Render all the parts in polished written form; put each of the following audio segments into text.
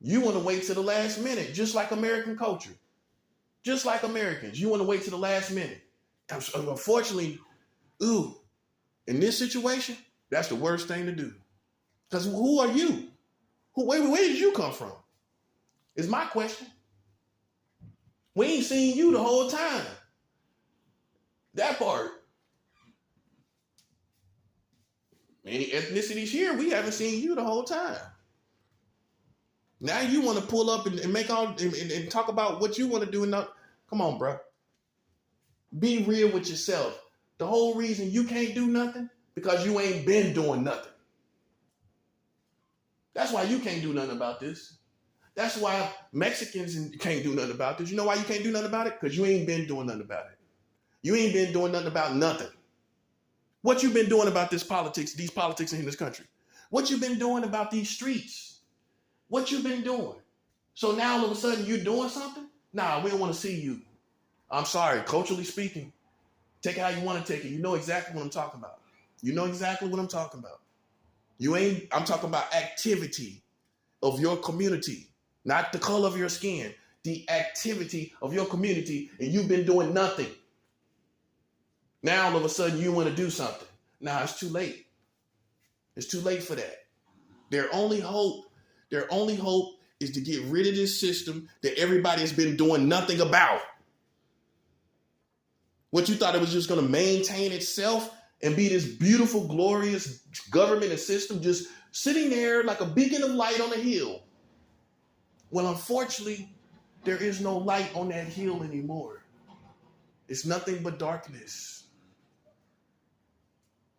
You want to wait to the last minute, just like American culture. Just like Americans, you want to wait to the last minute. Unfortunately, in this situation, that's the worst thing to do. Because who are you? Where did you come from? Is my question. We ain't seen you the whole time. That part. Many ethnicities here, we haven't seen you the whole time. Now you want to pull up and make all and talk about what you want to do. Come on, bro. Be real with yourself. The whole reason you can't do nothing because you ain't been doing nothing. That's why you can't do nothing about this. That's why Mexicans can't do nothing about this. You know why you can't do nothing about it? Because you ain't been doing nothing about it. You ain't been doing nothing about nothing. What you been doing about these politics in this country? What you been doing about these streets? What you been doing? So now all of a sudden you're doing something? Nah, we don't want to see you. I'm sorry, culturally speaking, take it how you want to take it. You know exactly what I'm talking about. You know exactly what I'm talking about. I'm talking about activity of your community, not the color of your skin, the activity of your community, and you've been doing nothing. Now all of a sudden you want to do something. Nah, it's too late. It's too late for that. Their only hope is to get rid of this system that everybody has been doing nothing about. What you thought it was just going to maintain itself and be this beautiful, glorious government and system just sitting there like a beacon of light on a hill. Well, unfortunately, there is no light on that hill anymore. It's nothing but darkness.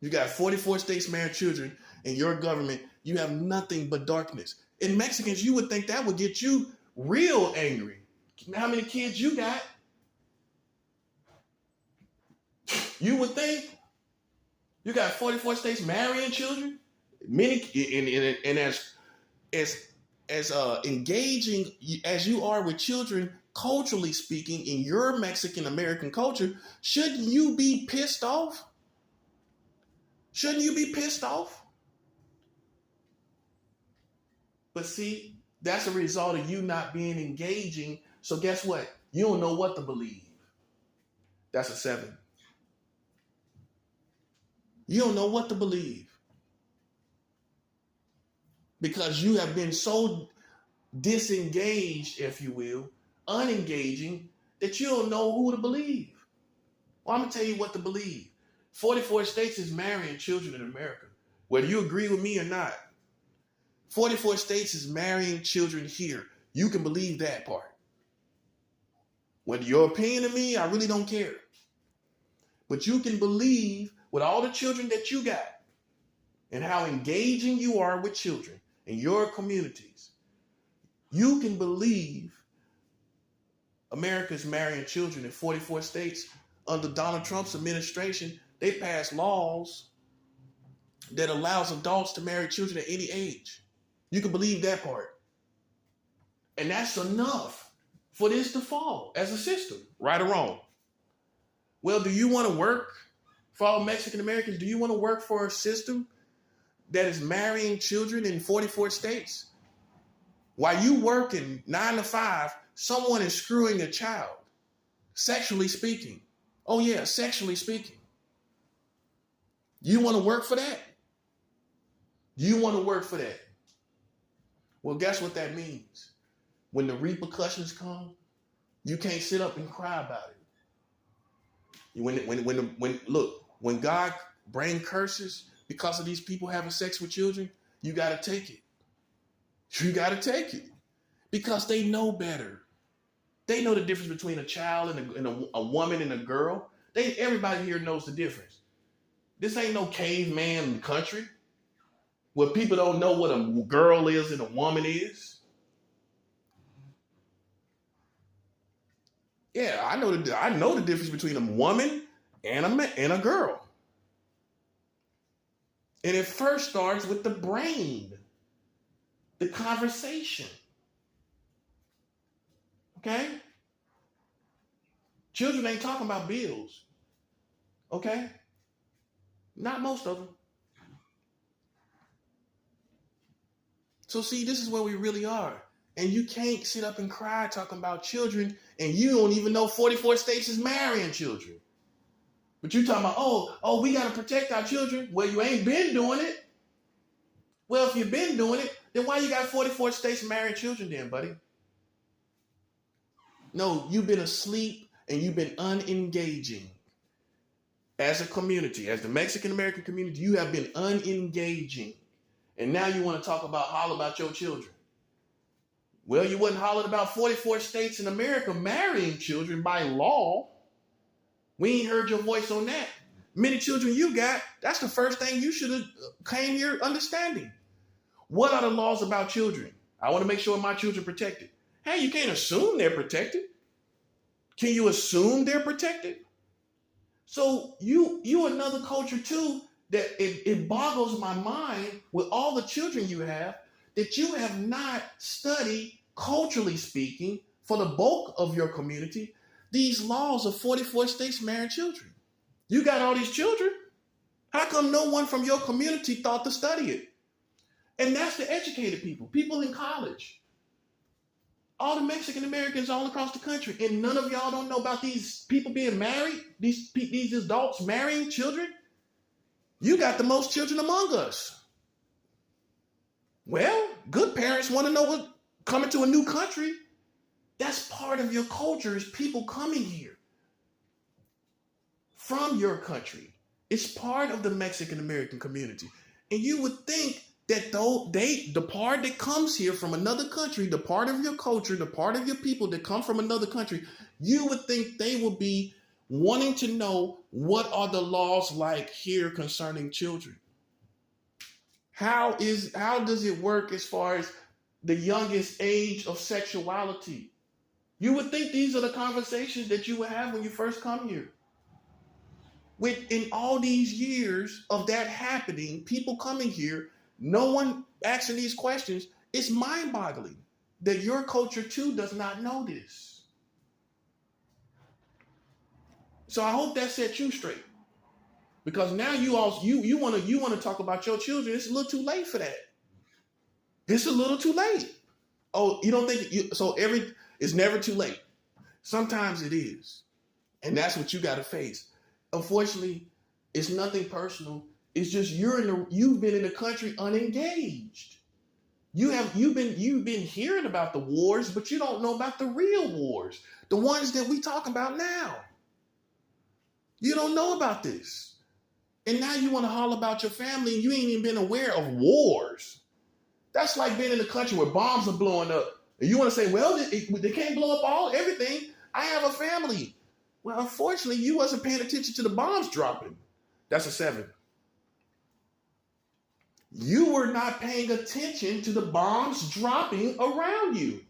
You got 44 states marrying children in your government. You have nothing but darkness. In Mexicans, you would think that would get you real angry. How many kids you got? You would think you got 44 states marrying children. Many and as engaging as you are with children, culturally speaking, in your Mexican American culture, shouldn't you be pissed off? Shouldn't you be pissed off? But see, that's a result of you not being engaging. So guess what? You don't know what to believe. That's a 7. You don't know what to believe. Because you have been so disengaged, if you will, unengaging, that you don't know who to believe. Well, I'm going to tell you what to believe. 44 states is marrying children in America. Whether you agree with me or not, 44 states is marrying children here. You can believe that part. Whether your opinion of me, I really don't care. But you can believe with all the children that you got and how engaging you are with children in your communities, you can believe America's marrying children in 44 states. Under Donald Trump's administration, they passed laws that allows adults to marry children at any age. You can believe that part. And that's enough for this to fall as a system, right or wrong. Well, do you want to work for all Mexican Americans? Do you want to work for a system that is marrying children in 44 states? While you working 9 to 5, someone is screwing a child, sexually speaking. Oh yeah, sexually speaking. You want to work for that? You want to work for that? Well, guess what that means? When the repercussions come, you can't sit up and cry about it. When God bring curses because of these people having sex with children, you got to take it. You got to take it because they know better. They know the difference between a child and a woman and a girl. Everybody here knows the difference. This ain't no caveman country where people don't know what a girl is and a woman is. Yeah, I know the difference between a woman and a girl. And it first starts with the brain, the conversation. Okay? Children ain't talking about bills. Okay? Not most of them. So see, this is where we really are. And you can't sit up and cry talking about children, and you don't even know 44 states is marrying children. But you talking about, oh, we got to protect our children. Well, you ain't been doing it. Well, if you've been doing it, then why you got 44 states marrying children then, buddy? No, you've been asleep and you've been unengaging. As a community, as the Mexican American community, you have been unengaging. And now you want to talk about holler about your children. Well, you wasn't hollering about 44 states in America marrying children by law. We ain't heard your voice on that. Many children you got, that's the first thing you should have came here understanding. What are the laws about children? I want to make sure my children are protected. Hey, you can't assume they're protected. Can you assume they're protected? So you another culture too, that it boggles my mind with all the children you have, that you have not studied, culturally speaking, for the bulk of your community, these laws of 44 states marrying children. You got all these children. How come no one from your community thought to study it? And that's the educated people in college. All the Mexican Americans all across the country, and none of y'all don't know about these people being married, these adults marrying children. You got the most children among us. Well, good parents want to know what coming to a new country. That's part of your culture, is people coming here from your country. It's part of the Mexican American community. And you would think that the part that comes here from another country, the part of your culture, the part of your people that come from another country, you would think they would be wanting to know what are the laws like here concerning children. How does it work as far as the youngest age of sexuality? You would think these are the conversations that you would have when you first come here. Within all these years of that happening, people coming here, no one asking these questions, it's mind-boggling that your culture too does not know this. So I hope that set you straight. Because now you want to talk about your children. It's a little too late for that. It's a little too late. Oh, you don't think it's never too late. Sometimes it is. And that's what you got to face. Unfortunately, it's nothing personal. It's just you've been in the country unengaged. You've been hearing about the wars, but you don't know about the real wars, the ones that we talk about now. You don't know about this. And now you want to holler about your family and you ain't even been aware of wars. That's like being in a country where bombs are blowing up. And you want to say, well, they can't blow up everything. I have a family. Well, unfortunately, you wasn't paying attention to the bombs dropping. That's a 7. You were not paying attention to the bombs dropping around you.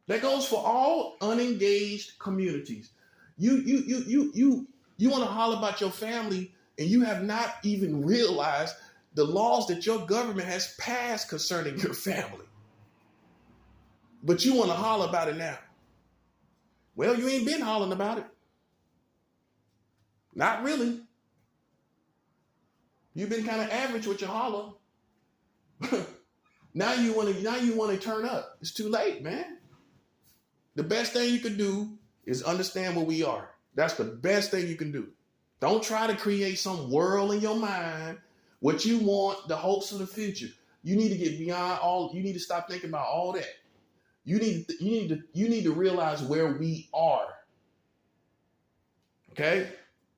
That goes for all unengaged communities. You want to holler about your family and you have not even realized the laws that your government has passed concerning your family. But you want to holler about it now. Well, you ain't been hollering about it. Not really. You've been kind of average with your holler. Now you want to turn up. It's too late, man. The best thing you can do is understand where we are. That's the best thing you can do. Don't try to create some world in your mind, what you want, the hopes of the future. You need to get beyond all. You need to stop thinking about all that. You need to realize where we are. Okay?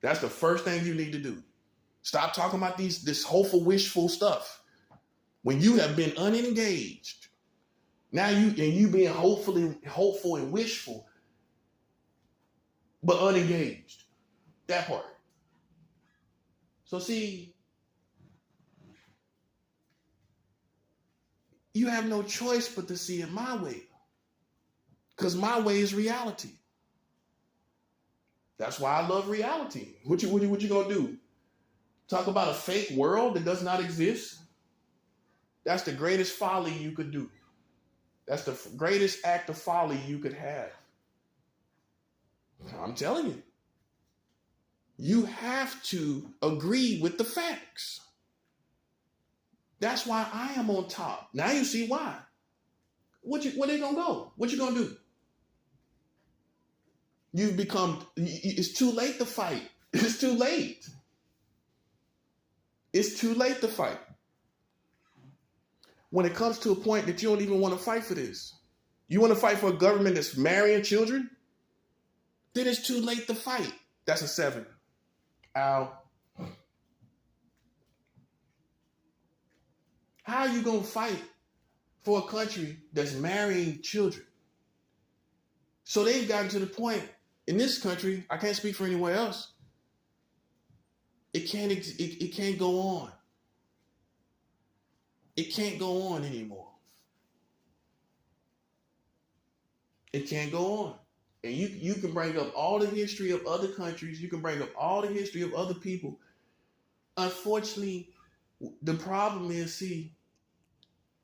That's the first thing you need to do. Stop talking about this hopeful, wishful stuff. When you have been unengaged, now you being hopeful and wishful, but unengaged. That part. So see, you have no choice but to see it my way. Because my way is reality. That's why I love reality. What you gonna do? Talk about a fake world that does not exist? That's the greatest folly you could do. That's the greatest act of folly you could have. I'm telling you. You have to agree with the facts. That's why I am on top. Now you see why. Where they gonna go? What you gonna do? You've become. It's too late to fight. It's too late. It's too late to fight. When it comes to a point that you don't even want to fight for this, you want to fight for a government that's marrying children, then it's too late to fight. That's a 7. Ow. How are you going to fight for a country that's marrying children? So they've gotten to the point in this country, I can't speak for anywhere else, it can't go on. It can't go on anymore. It can't go on. And you can bring up all the history of other countries. You can bring up all the history of other people. Unfortunately, the problem is, see,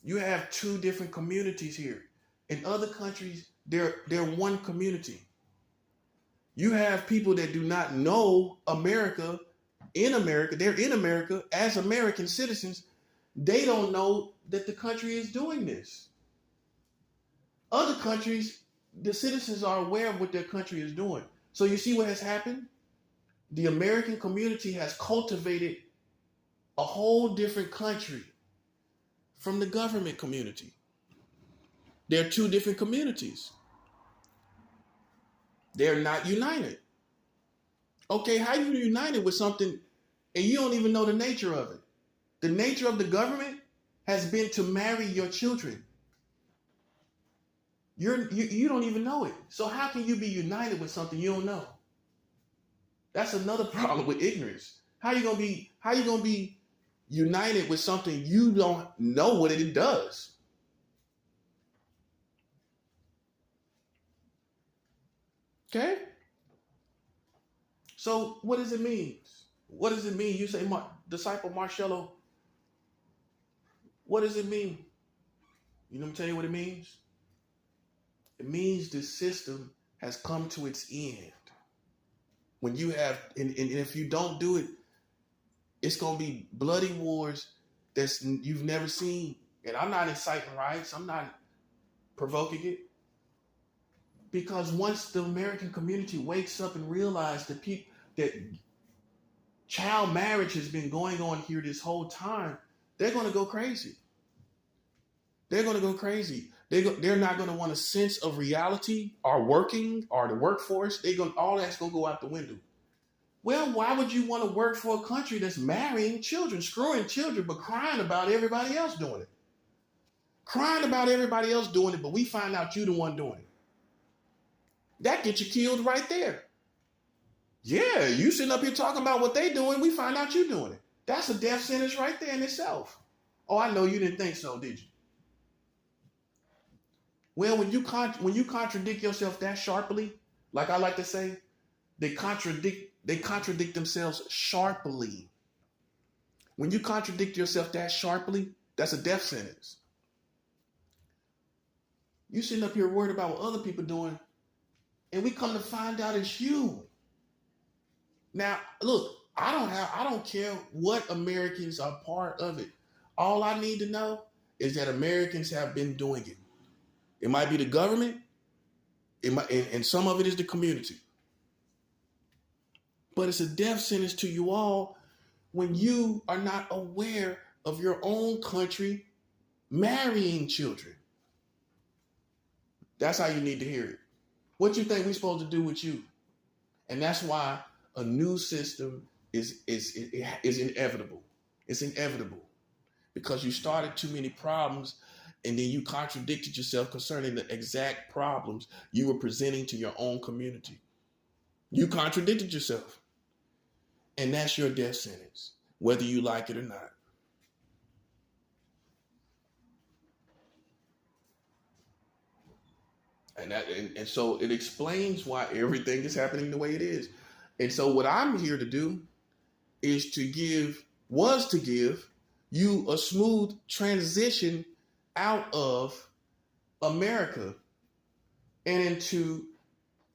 you have 2 different communities here. In other countries, they're one community. You have people that do not know America, in America. They're in America as American citizens. They don't know that the country is doing this. Other countries, the citizens are aware of what their country is doing. So you see what has happened? The American community has cultivated a whole different country from the government community. There are 2 different communities. They're not united. Okay, how you united with something and you don't even know the nature of it? The nature of the government has been to marry your children. You don't even know it. So how can you be united with something you don't know? That's another problem with ignorance. How you gonna be united with something you don't know what it does? Okay? So what does it mean? What does it mean? You say, disciple Marcello, what does it mean? You know what I'm telling you what it means? It means the system has come to its end. When you have, and if you don't do it, it's going to be bloody wars that you've never seen. And I'm not inciting riots. I'm not provoking it. Because once the American community wakes up and realizes that child marriage has been going on here this whole time, they're going to go crazy. They're going to go crazy. They're not going to want a sense of reality or working or the workforce. All that's going to go out the window. Well, why would you want to work for a country that's marrying children, screwing children, but crying about everybody else doing it? Crying about everybody else doing it, but we find out you the one doing it. That gets you killed right there. Yeah, you sitting up here talking about what they doing, we find out you doing it. That's a death sentence right there in itself. Oh, I know you didn't think so, did you? Well, when you contradict yourself that sharply, like I like to say, they contradict themselves sharply. When you contradict yourself that sharply, that's a death sentence. You sitting up here worried about what other people doing, and we come to find out it's you. Now, look, I don't care what Americans are part of it. All I need to know is that Americans have been doing it. It might be the government, and some of it is the community. But it's a death sentence to you all when you are not aware of your own country marrying children. That's how you need to hear it. What you think we're supposed to do with you? And that's why a new system is inevitable. It's inevitable because you started too many problems and then you contradicted yourself concerning the exact problems you were presenting to your own community. You contradicted yourself. And that's your death sentence, whether you like it or not. And so it explains why everything is happening the way it is. And so what I'm here to do is to give you a smooth transition out of America and into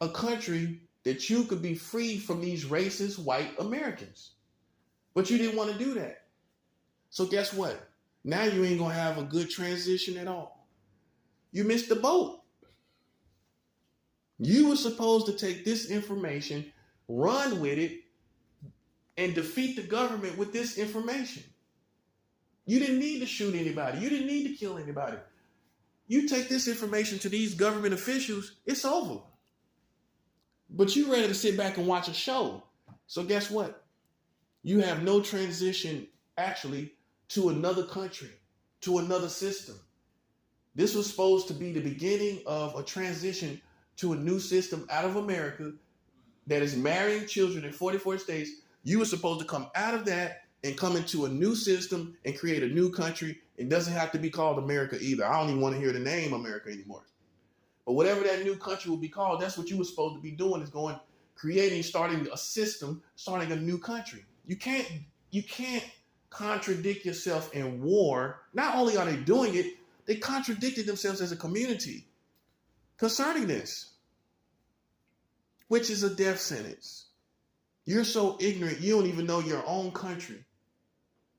a country that you could be free from these racist white Americans. But you didn't want to do that. So guess what? Now you ain't going to have a good transition at all. You missed the boat. You were supposed to take this information, run with it, and defeat the government with this information. You didn't need to shoot anybody. You didn't need to kill anybody. You take this information to these government officials, it's over. But you ready to sit back and watch a show. So guess what? You have no transition actually to another country, to another system. This was supposed to be the beginning of a transition to a new system out of America that is marrying children in 44 states. You were supposed to come out of that and come into a new system and create a new country. It doesn't have to be called America either. I don't even want to hear the name America anymore. But whatever that new country will be called, that's what you were supposed to be doing, is going, creating, starting a system, starting a new country. You can't contradict yourself in war. Not only are they doing it, they contradicted themselves as a community concerning this, which is a death sentence. You're so ignorant, you don't even know your own country.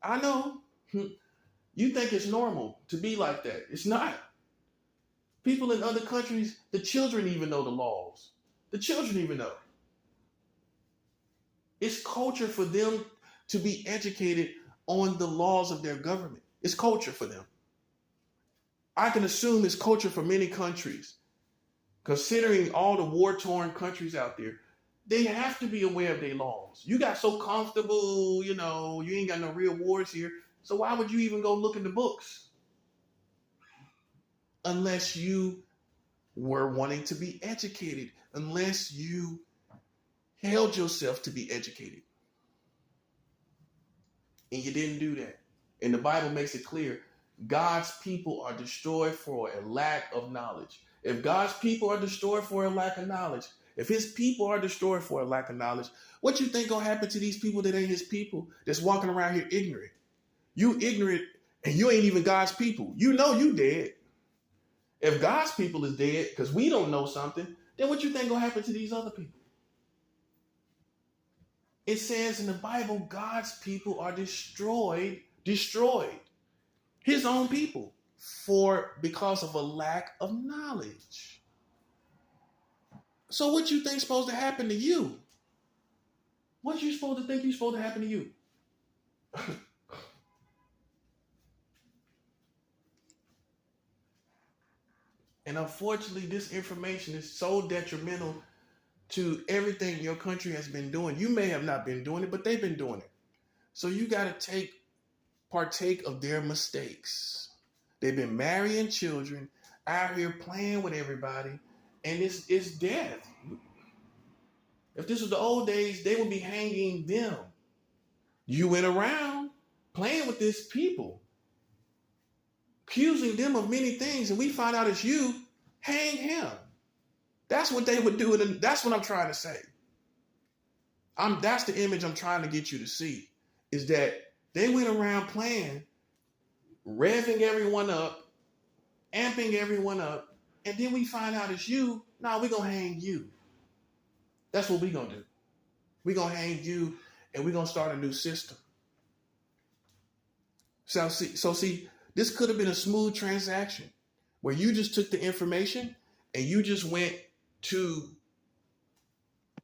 I know. You think it's normal to be like that. It's not. People in other countries, the children even know the laws. The children even know. It's culture for them to be educated on the laws of their government. It's culture for them. I can assume it's culture for many countries. Considering all the war-torn countries out there, they have to be aware of their laws. You got so comfortable, you ain't got no real wars here. So why would you even go look in the books? Unless you were wanting to be educated, unless you held yourself to be educated. And you didn't do that. And the Bible makes it clear, God's people are destroyed for a lack of knowledge. If God's people are destroyed for a lack of knowledge, if his people are destroyed for a lack of knowledge, what you think gonna happen to these people that ain't his people, that's walking around here ignorant? You ignorant, and you ain't even God's people. You know you dead. If God's people is dead because we don't know something, then what you think gonna happen to these other people? It says in the Bible, God's people are destroyed. His own people, because of a lack of knowledge. So what you think is supposed to happen to you? What you supposed to think you're supposed to happen to you? And unfortunately, this information is so detrimental to everything your country has been doing. You may have not been doing it, but they've been doing it. So you got to partake of their mistakes. They've been marrying children, out here playing with everybody, and it's death. If this was the old days, they would be hanging them. You went around playing with these people, accusing them of many things, and we find out it's you, hang him. That's what they would do, and that's what I'm trying to say. That's the image I'm trying to get you to see, is that they went around playing, revving everyone up, amping everyone up, and then we find out it's you. Now we're going to hang you. That's what we're going to do. We're going to hang you, and we're going to start a new system. So see, this could have been a smooth transaction where you just took the information and you just went to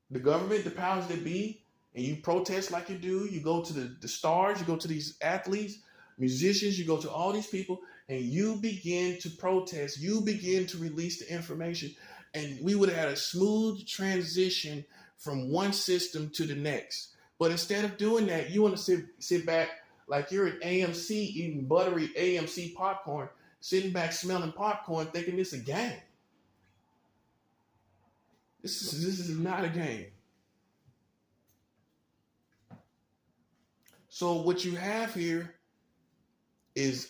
the government, the powers that be, and you protest like you do. You go to the stars, you go to these athletes, musicians, you go to all these people, and you begin to protest. You begin to release the information, and we would have had a smooth transition from one system to the next. But instead of doing that, you want to sit back like you're at AMC eating buttery AMC popcorn, sitting back smelling popcorn, thinking it's a game. This is not a game. So what you have here is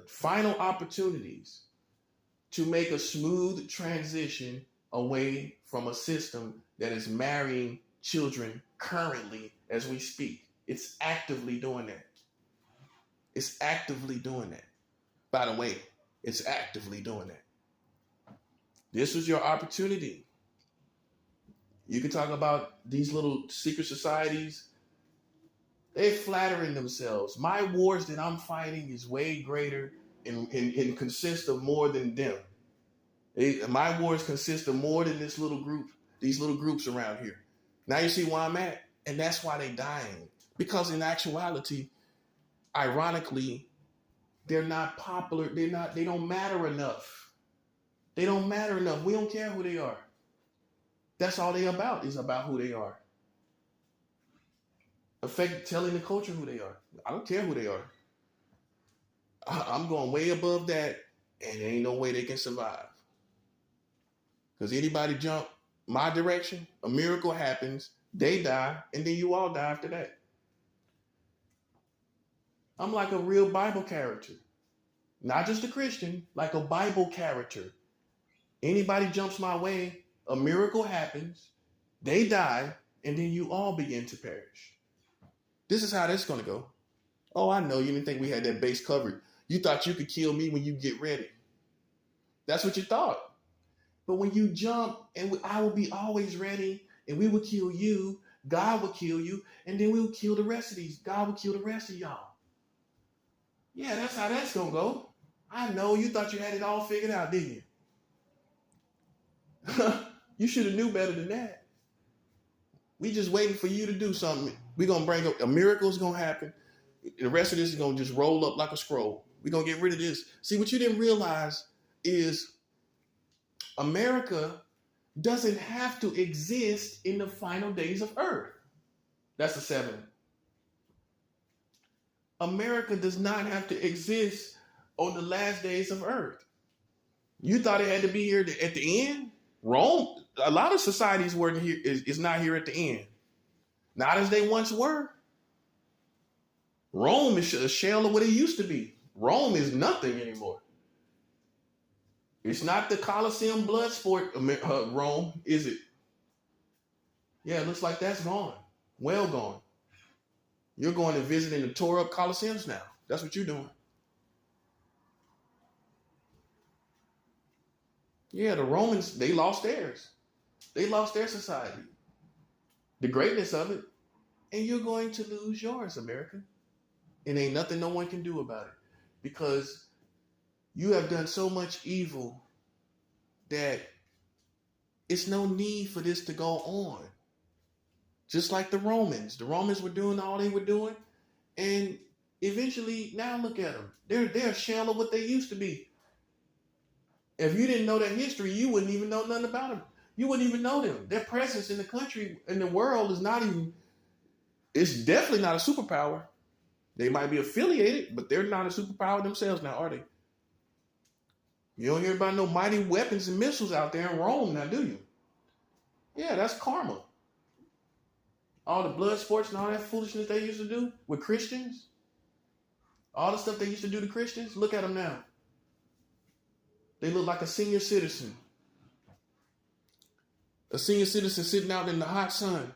final opportunities to make a smooth transition away from a system that is marrying children currently as we speak. It's actively doing that. It's actively doing that. By the way, it's actively doing that. This was your opportunity. You can talk about these little secret societies They're flattering themselves. My wars that I'm fighting is way greater and consist of more than them. My wars consist of more than this little group, these little groups around here. Now you see where I'm at? And that's why they're dying. Because in actuality, ironically, they're not popular. They don't matter enough. They don't matter enough. We don't care who they are. That's all they about, is about who they are. Telling the culture who they are. I don't care who they are. I'm going way above that, and there ain't no way they can survive. Because anybody jump my direction, a miracle happens, they die, and then you all die after that. I'm like a real Bible character. Not just a Christian, like a Bible character. Anybody jumps my way, a miracle happens, they die, and then you all begin to perish. This is how this is going to go. Oh, I know. You didn't think we had that base covered. You thought you could kill me when you get ready. That's what you thought. But when you jump, and I will be always ready, and we will kill you, God will kill you, and then we will kill the rest of these. God will kill the rest of y'all. Yeah, that's how that's going to go. I know. You thought you had it all figured out, didn't you? You should have knew better than that. We just waiting for you to do something. We're going to bring up a miracle is going to happen. The rest of this is going to just roll up like a scroll. We're going to get rid of this. See, what you didn't realize is America doesn't have to exist in the final days of Earth. That's the 7. America does not have to exist on the last days of Earth. You thought it had to be here at the end? Rome, a lot of societies weren't here, is not here at the end. Not as they once were. Rome is a shell of what it used to be. Rome is nothing anymore. It's not the Colosseum blood sport, Rome, is it? Yeah, it looks like that's gone. Well gone. You're going and visiting the tore up Colosseums now. That's what you're doing. Yeah, the Romans, they lost theirs. They lost their society. The greatness of it. And you're going to lose yours, America. And ain't nothing no one can do about it. Because you have done so much evil that it's no need for this to go on. Just like the Romans. The Romans were doing all they were doing. And eventually, now look at them. They're a shell of what they used to be. If you didn't know that history, you wouldn't even know nothing about them. You wouldn't even know them. Their presence in the country, in the world, is not even, it's definitely not a superpower. They might be affiliated, but they're not a superpower themselves now, are they? You don't hear about no mighty weapons and missiles out there in Rome now, do you? Yeah, that's karma. All the blood sports and all that foolishness they used to do with Christians, all the stuff they used to do to Christians, look at them now. They look like a senior citizen. A senior citizen sitting out in the hot sun,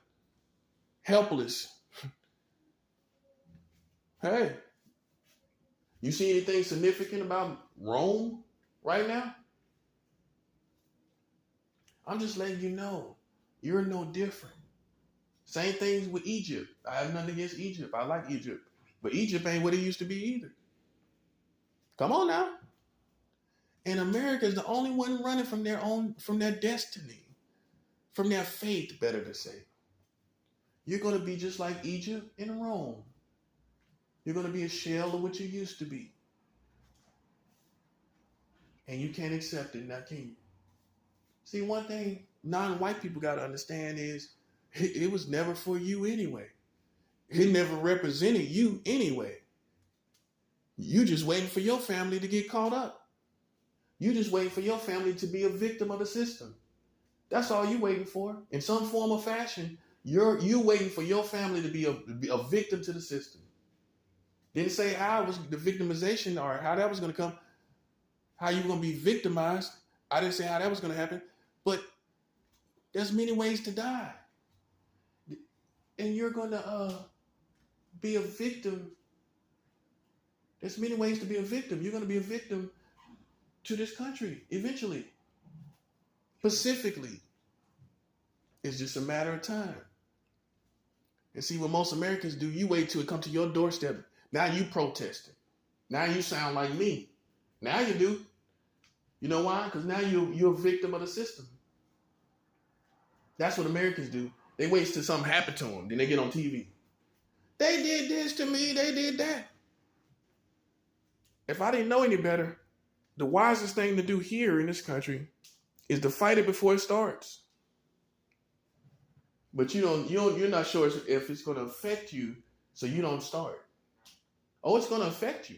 helpless. Hey, you see anything significant about Rome right now? I'm just letting you know, you're no different. Same things with Egypt. I have nothing against Egypt. I like Egypt. But Egypt ain't what it used to be either. Come on now. And America is the only one running from their destiny, from their fate, better to say. You're going to be just like Egypt and Rome. You're going to be a shell of what you used to be. And you can't accept it now, can you? See, one thing non-white people got to understand is it was never for you anyway. It never represented you anyway. You just waiting for your family to get caught up. You just waiting for your family to be a victim of the system. That's all you waiting for. In some form or fashion, you waiting for your family to be a victim to the system. Didn't say how it was the victimization or how that was going to come, how you were going to be victimized. I didn't say how that was going to happen, but there's many ways to die. And you're going to be a victim. There's many ways to be a victim. You're going to be a victim to this country eventually. Pacifically. It's just a matter of time. And see what most Americans do, you wait till it come to your doorstep. Now you protesting. Now you sound like me. Now you do. You know why? Because now you're a victim of the system. That's what Americans do. They wait till something happened to them. Then they get on TV. They did this to me. They did that. If I didn't know any better, the wisest thing to do here in this country is to fight it before it starts. But you're not sure if it's going to affect you, so you don't start. Oh, it's going to affect you.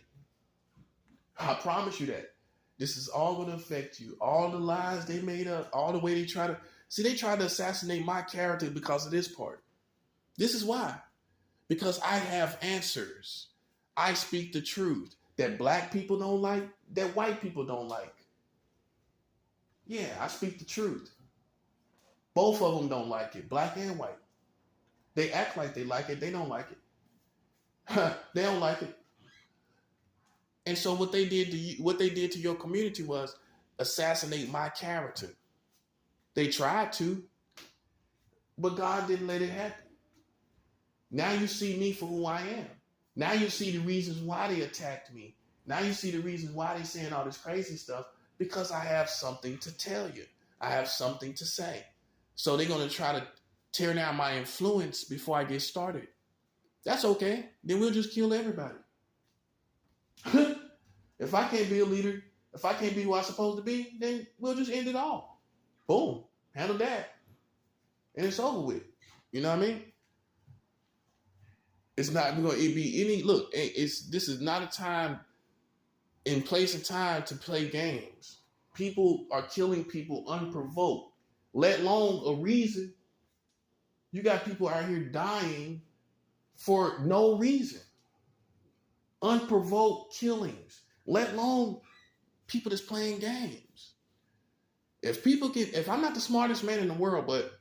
I promise you that. This is all going to affect you. All the lies they made up, all the way they try to assassinate my character because of this part. This is why. Because I have answers. I speak the truth that black people don't like, that white people don't like. Yeah, I speak the truth. Both of them don't like it, black and white. They act like they like it. They don't like it. They don't like it. And so what they did to your community was assassinate my character. They tried to, but God didn't let it happen. Now you see me for who I am. Now you see the reasons why they attacked me. Now you see the reasons why they're saying all this crazy stuff, because I have something to tell you. I have something to say. So they're going to try to tear down my influence before I get started. That's okay. Then we'll just kill everybody. If I can't be a leader, if I can't be who I'm supposed to be, then we'll just end it all. Boom. Handle that. And it's over with. You know what I mean? It's not going to be any, look, this is not a time in place and time to play games. People are killing people unprovoked, let alone a reason. You got people out here dying for no reason. Unprovoked killings, let alone people that's playing games. If I'm not the smartest man in the world, but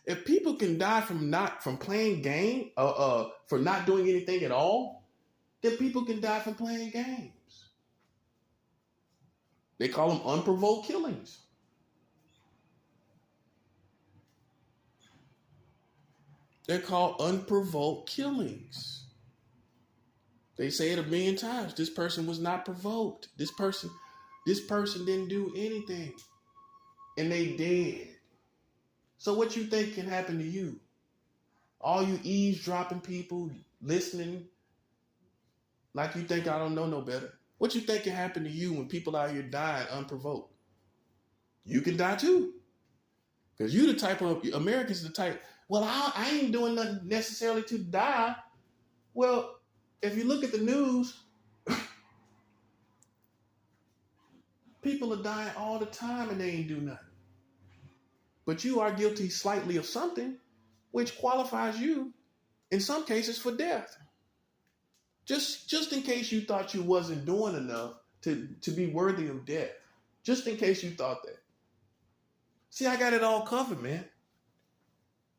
if people can die from playing game, for not doing anything at all, then people can die from playing games. They call them unprovoked killings. They're called unprovoked killings. They say it 1,000,000 times. This person was not provoked. This person didn't do anything. And they did. So what you think can happen to you? All you eavesdropping people, listening, like you think I don't know no better. What you think can happen to you when people out here dying unprovoked? You can die too. Because you the type of, Americans the type, well, I ain't doing nothing necessarily to die. Well, if you look at the news, people are dying all the time and they ain't do nothing. But you are guilty slightly of something which qualifies you, in some cases, for death. Just in case you thought you wasn't doing enough to be worthy of death. Just in case you thought that. See, I got it all covered, man.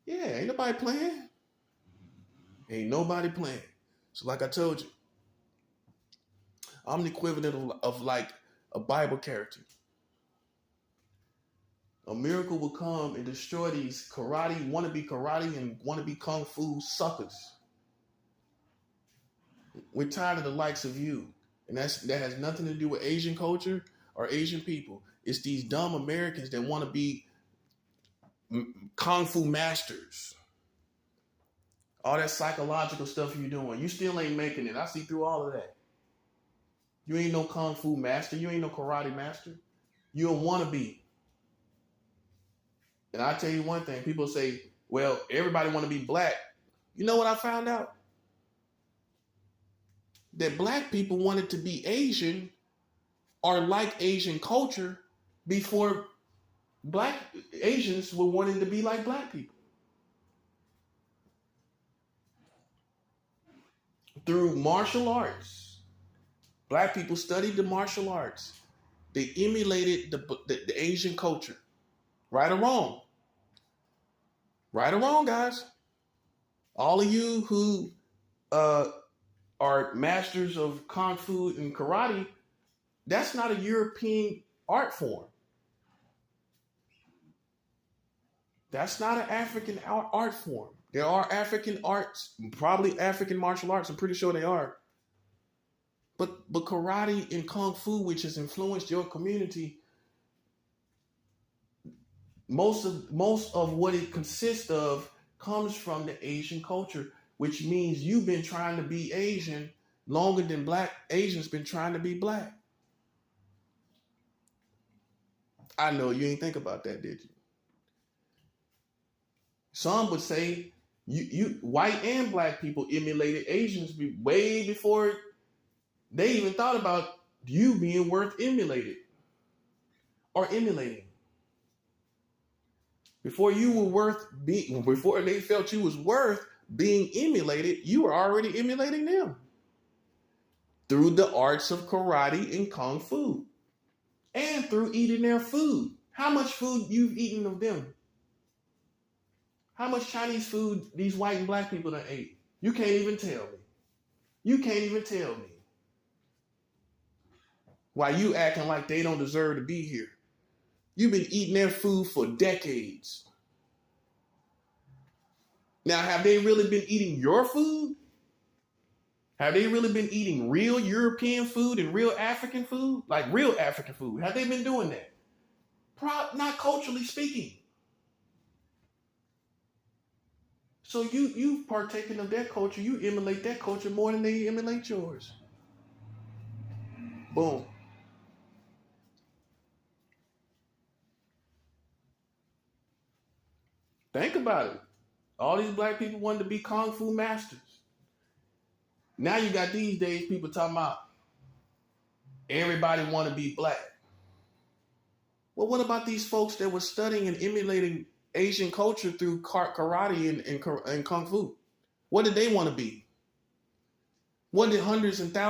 Yeah, ain't nobody playing. Ain't nobody playing. So like I told you, I'm the equivalent of like a Bible character. A miracle will come and destroy these wannabe karate and wannabe kung fu suckers. We're tired of the likes of you. And that has nothing to do with Asian culture or Asian people. It's these dumb Americans that want to be kung fu masters. All that psychological stuff you're doing. You still ain't making it. I see through all of that. You ain't no kung fu master. You ain't no karate master. You a wannabe. And I tell you one thing. People say, well, everybody want to be black. You know what I found out? That black people wanted to be Asian or like Asian culture before black Asians were wanting to be like black people. Through martial arts. Black people studied the martial arts. They emulated the Asian culture. Right or wrong? Right or wrong, guys? All of you who are masters of kung fu and karate, that's not a European art form. That's not an African art form. There are African arts, probably African martial arts. I'm pretty sure they are. But karate and kung fu, which has influenced your community, most of what it consists of comes from the Asian culture, which means you've been trying to be Asian longer than Black Asians been trying to be Black. I know you ain't think about that, did you? Some would say you white and Black people emulated Asians way before they even thought about you being worth emulated or emulating. Before they felt you was worth being emulated, you were already emulating them through the arts of karate and kung fu, and through eating their food. How much food you've eaten of them? How much Chinese food these white and Black people done ate? You can't even tell me. You can't even tell me. Why you acting like they don't deserve to be here? You've been eating their food for decades. Now, have they really been eating your food? Have they really been eating real European food and real African food? Like real African food? Have they been doing that? Not culturally speaking. So you've partaken of their culture. You emulate that culture more than they emulate yours. Boom. Think about it. All these Black people wanted to be kung fu masters. Now you got these days people talking about everybody want to be Black. Well, what about these folks that were studying and emulating Asian culture through karate and kung fu? What did they want to be? What did hundreds and thousands